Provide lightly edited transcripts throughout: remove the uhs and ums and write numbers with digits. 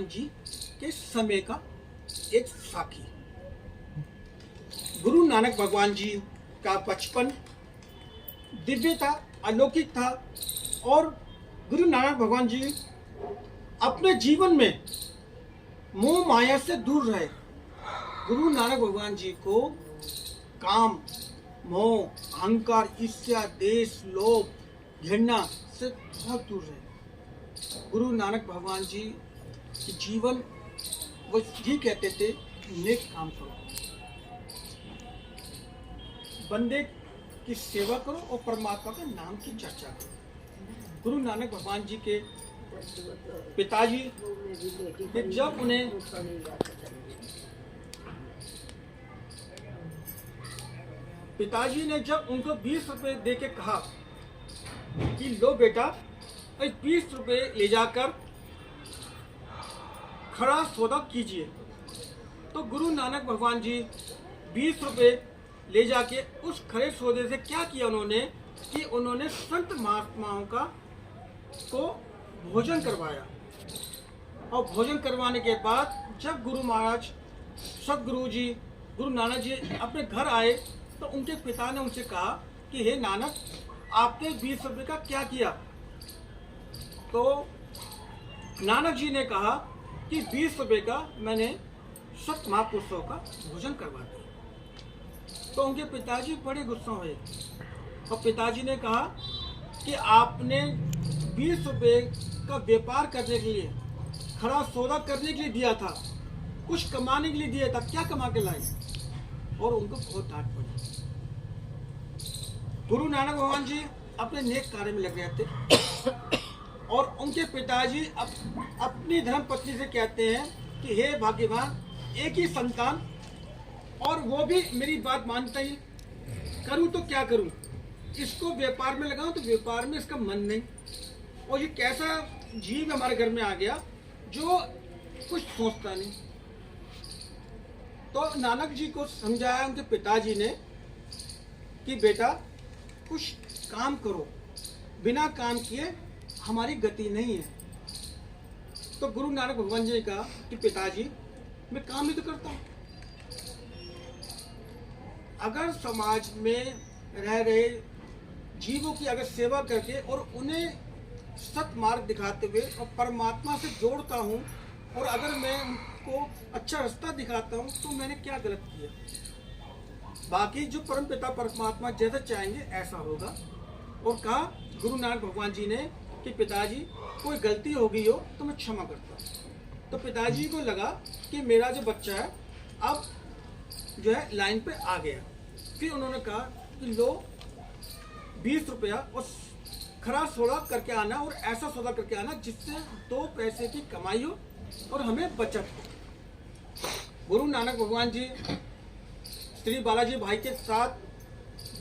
जी के समय का एक साखी। गुरु नानक भगवान जी का बचपन दिव्य था, अलौकिक था। और गुरु नानक भगवान जी अपने जीवन में मोह माया से दूर रहे। गुरु नानक भगवान जी को काम, मोह, अहंकार, ईर्ष्या, देश, लोभ, घृणा से बहुत दूर रहे। गुरु नानक भगवान जी के जीवन वो ये कहते थे, नेक काम करो, बंदे की सेवा करो और परमात्मा के नाम की चर्चा करो। गुरु नानक भगवान जी के पिताजी जब उन्हें पिताजी ने जब उनको 20 रुपए दे के कहा कि लो बेटा, 20 रुपए ले जाकर खरा सौदा कीजिए, तो गुरु नानक भगवान जी 20 रुपए ले जाके उस खरे सौदे से क्या किया उन्होंने कि उन्होंने संत महात्माओं का को भोजन करवाया। और भोजन करवाने के बाद जब गुरु महाराज सदगुरु जी गुरु नानक जी अपने घर आए तो उनके पिता ने उनसे कहा कि हे नानक, आपने 20 रुपये का क्या किया? तो नानक जी ने कहा कि 20 रुपये का मैंने सत महापुरुषों का भोजन करवा दिया। तो उनके पिताजी बड़े गुस्सा हुए और पिताजी ने कहा कि आपने 20 रुपये का व्यापार करने के लिए, खरा सौदा करने के लिए दिया था, कुछ कमाने के लिए दिया था, क्या कमा के लाए? और उनको बहुत डांट पड़ी। गुरु नानक भगवान जी अपने नेक कार्य में लग गए थे और उनके पिताजी अपनी धर्म पत्नी से कहते हैं कि हे भाग्यवान, एक ही संतान और वो भी मेरी बात मानता ही, करूं तो क्या करूं? इसको व्यापार में लगाऊं तो व्यापार में इसका मन नहीं। और ये कैसा जीव हमारे घर में आ गया जो कुछ सोचता नहीं। तो नानक जी को समझाया उनके पिताजी ने कि बेटा कुछ काम करो, बिना काम किए हमारी गति नहीं है। तो गुरु नानक भगवान जी ने कहा कि पिताजी, मैं काम ही तो करता हूँ। अगर समाज में रह रहे जीवों की अगर सेवा करके और उन्हें सत मार्ग दिखाते हुए और परमात्मा से जोड़ता हूँ, और अगर मैं उनको अच्छा रास्ता दिखाता हूँ, तो मैंने क्या गलत किया? बाकी जो परमपिता परमात्मा जैसा चाहेंगे ऐसा होगा। और कहा गुरु नानक भगवान जी ने कि पिताजी, कोई गलती हो गई हो तो मैं क्षमा करता हूँ। तो पिताजी को लगा कि मेरा जो बच्चा है अब जो है लाइन पे आ गया। फिर उन्होंने कहा कि लो 20 रुपया और खरा सौदा करके आना, और ऐसा सौदा करके आना जिससे 2 पैसे की कमाई हो और हमें बचत हो। गुरु नानक भगवान जी श्री बालाजी भाई के साथ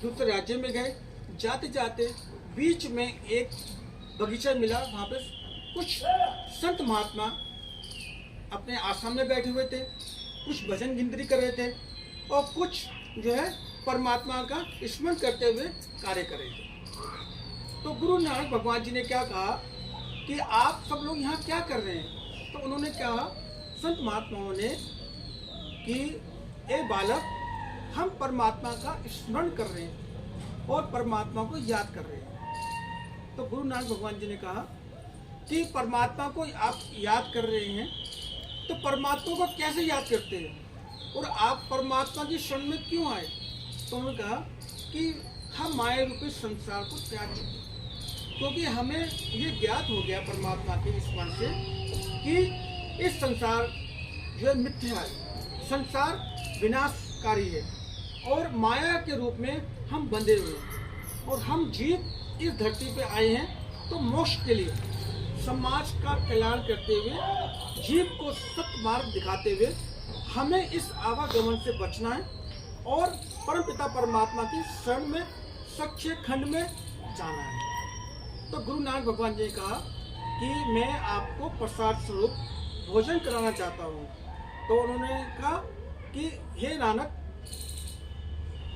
दूसरे राज्य में गए। जाते जाते बीच में एक बगीचा मिला, वहाँ पे कुछ संत महात्मा अपने आश्रम में बैठे हुए थे, कुछ भजन गिनती कर रहे थे और कुछ जो है परमात्मा का स्मरण करते हुए कार्य कर रहे थे। तो गुरु नानक भगवान जी ने क्या कहा कि आप सब लोग यहाँ क्या कर रहे हैं? तो उन्होंने कहा संत महात्माओं ने कि ए बालक, हम परमात्मा का स्मरण कर रहे हैं और परमात्मा को याद कर रहे हैं। तो गुरु नानक भगवान जी ने कहा कि परमात्मा को आप याद कर रहे हैं तो परमात्मा को कैसे याद करते हैं और आप परमात्मा की शरण में क्यों आए? तो उन्होंने कहा कि हम माया रूपी संसार को त्याग चुके, क्योंकि हमें ये ज्ञात हो गया परमात्मा के स्मरण से कि इस संसार जो है मिथ्या है, संसार विनाशकारी है और माया के रूप में हम बंधे हुए हैं। और हम जीव इस धरती पे आए हैं तो मोक्ष के लिए, समाज का कल्याण करते हुए, जीव को सत्य मार्ग दिखाते हुए हमें इस आवागमन से बचना है और परमपिता परमात्मा की शरण में सच्चे खंड में जाना है। तो गुरु नानक भगवान जी ने कहा कि मैं आपको प्रसाद स्वरूप भोजन कराना चाहता हूँ। तो उन्होंने कहा कि हे नानक,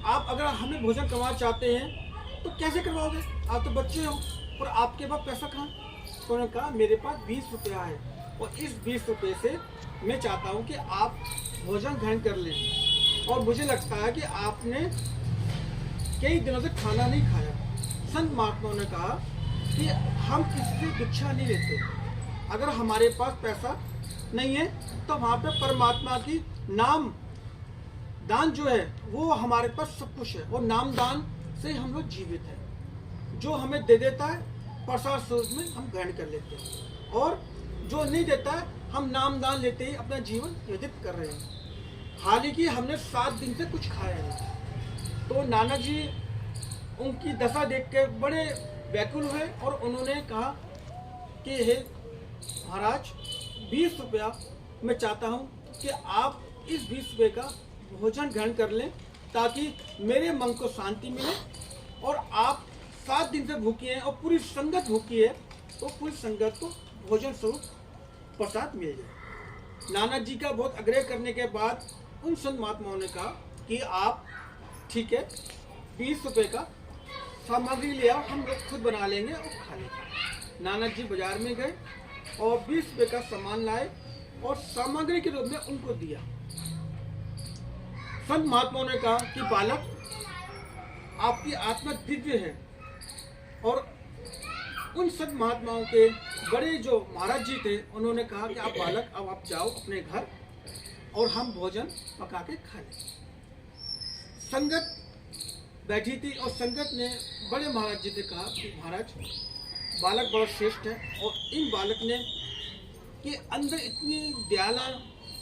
आप अगर हमें भोजन करवाना चाहते हैं तो कैसे करवाओगे? आप तो बच्चे हो और आपके पास पैसा कहाँ? तो उन्होंने कहा मेरे पास 20 रुपया है, और इस 20 रुपये से मैं चाहता हूँ कि आप भोजन ग्रहण कर लें। और मुझे लगता है कि आपने कई दिनों से खाना नहीं खाया। संत महात्माओं ने कहा कि हम किसी से भिक्षा नहीं लेते। अगर हमारे पास पैसा नहीं है तो वहाँ पे परमात्मा की नाम दान जो है वो हमारे पास सब कुछ है, और नाम दान से हम लोग जीवित हैं। जो हमें दे देता है प्रसाद स्वरूप में हम ग्रहण कर लेते हैं, और जो नहीं देता है हम नाम दान लेते ही अपना जीवन व्यतीत कर रहे हैं। हालांकि हमने 7 दिन से कुछ खाया नहीं। तो नानक जी उनकी दशा देख के बड़े व्याकुल हुए और उन्होंने कहा कि हे महाराज, 20 रुपया मैं चाहता हूँ कि आप इस 20 रुपये का भोजन ग्रहण कर लें, ताकि मेरे मन को शांति मिले। और आप 7 दिन से भूखी हैं और पूरी संगत भूखी है, तो पूरी संगत को भोजन स्वरूप प्रसाद मिल जाए। नानक जी का बहुत आग्रह करने के बाद उन संत महात्माओं ने कहा कि आप ठीक है, 20 रुपये का सामग्री ले आओ, हम लोग खुद बना लेंगे और खा लेंगे। नानक जी बाजार में गए और 20 रुपये का सामान लाए और सामग्री के रूप में उनको दिया। संत महात्माओं ने कहा कि बालक, आपकी आत्मा दिव्य है। और उन संत महात्माओं के बड़े जो महाराज जी थे, उन्होंने कहा कि आप बालक, अब आप जाओ अपने घर और हम भोजन पका के खा लें। संगत बैठी थी और संगत ने बड़े महाराज जी से कहा कि महाराज, बालक बड़ा श्रेष्ठ है, और इन बालक ने के अंदर इतनी दयाला,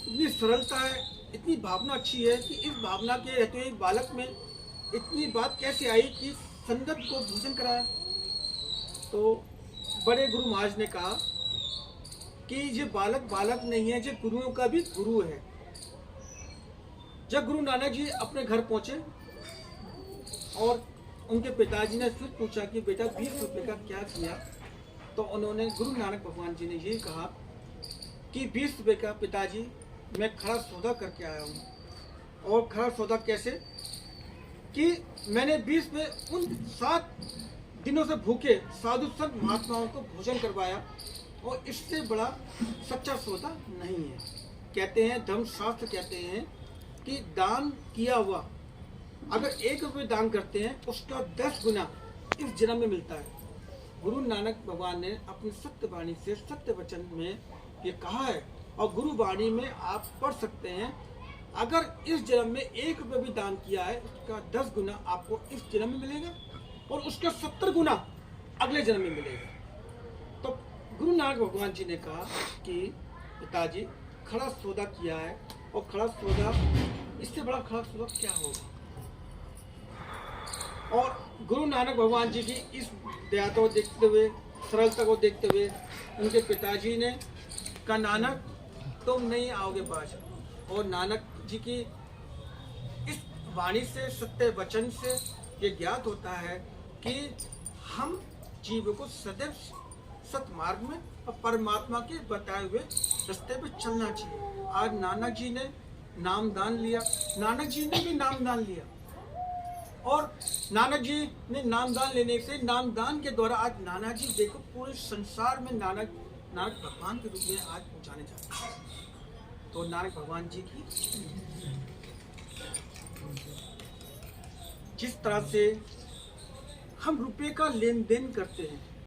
इतनी सरलता है, इतनी भावना अच्छी है कि इस भावना के रहते हुए बालक में इतनी बात कैसे आई कि संगत को भोजन कराया। तो बड़े गुरु महाराज ने कहा कि ये बालक बालक नहीं है, ये गुरुओं का भी गुरु है। जब गुरु नानक जी अपने घर पहुंचे और उनके पिताजी ने फिर पूछा कि बेटा 20 रुपये का क्या किया, तो उन्होंने, गुरु नानक भगवान जी ने यही कहा कि 20 रुपये का पिताजी मैं खड़ा सौदा करके आया हूँ। और खड़ा सौदा कैसे कि मैंने 20 में उन 7 दिनों से भूखे साधु संत महात्माओं को भोजन करवाया, और इससे बड़ा सच्चा सौदा नहीं है। कहते हैं, धर्मशास्त्र कहते हैं कि दान किया हुआ अगर 1 रुपये दान करते हैं, उसका 10 गुना इस जन्म में मिलता है। गुरु नानक भगवान ने अपनी सत्य वाणी से, सत्य वचन में ये कहा है, और गुरु वाणी में आप पढ़ सकते हैं, अगर इस जन्म में 1 रुपये भी दान किया है, उसका 10 गुना आपको इस जन्म में मिलेगा, और उसका 70 गुना अगले जन्म में मिलेगा। तो गुरु नानक भगवान जी ने कहा कि पिताजी, खड़ा सौदा किया है, और खड़ा सौदा, इससे बड़ा खड़ा सौदा क्या होगा। और गुरु नानक भगवान जी की इस दया को देखते हुए, सरलता को देखते हुए, उनके पिताजी ने कहा, नानक तुम नहीं आओगे बाज। और नानक जी की इस वाणी से, सत्य वचन से ये ज्ञात होता है कि हम जीव को सदैव सतमार्ग में और परमात्मा के बताए हुए रास्ते पे चलना चाहिए। आज नानक जी ने नामदान लिया, नानक जी ने भी नामदान लिया, और नानक जी ने नामदान लेने से, नामदान के द्वारा आज नानक जी देखो पूरे संसार में नानक भगवान के रूप में आज पहुंचाने जाते हैं। तो नानक भगवान जी की जिस तरह से हम रुपए का लेन देन करते हैं,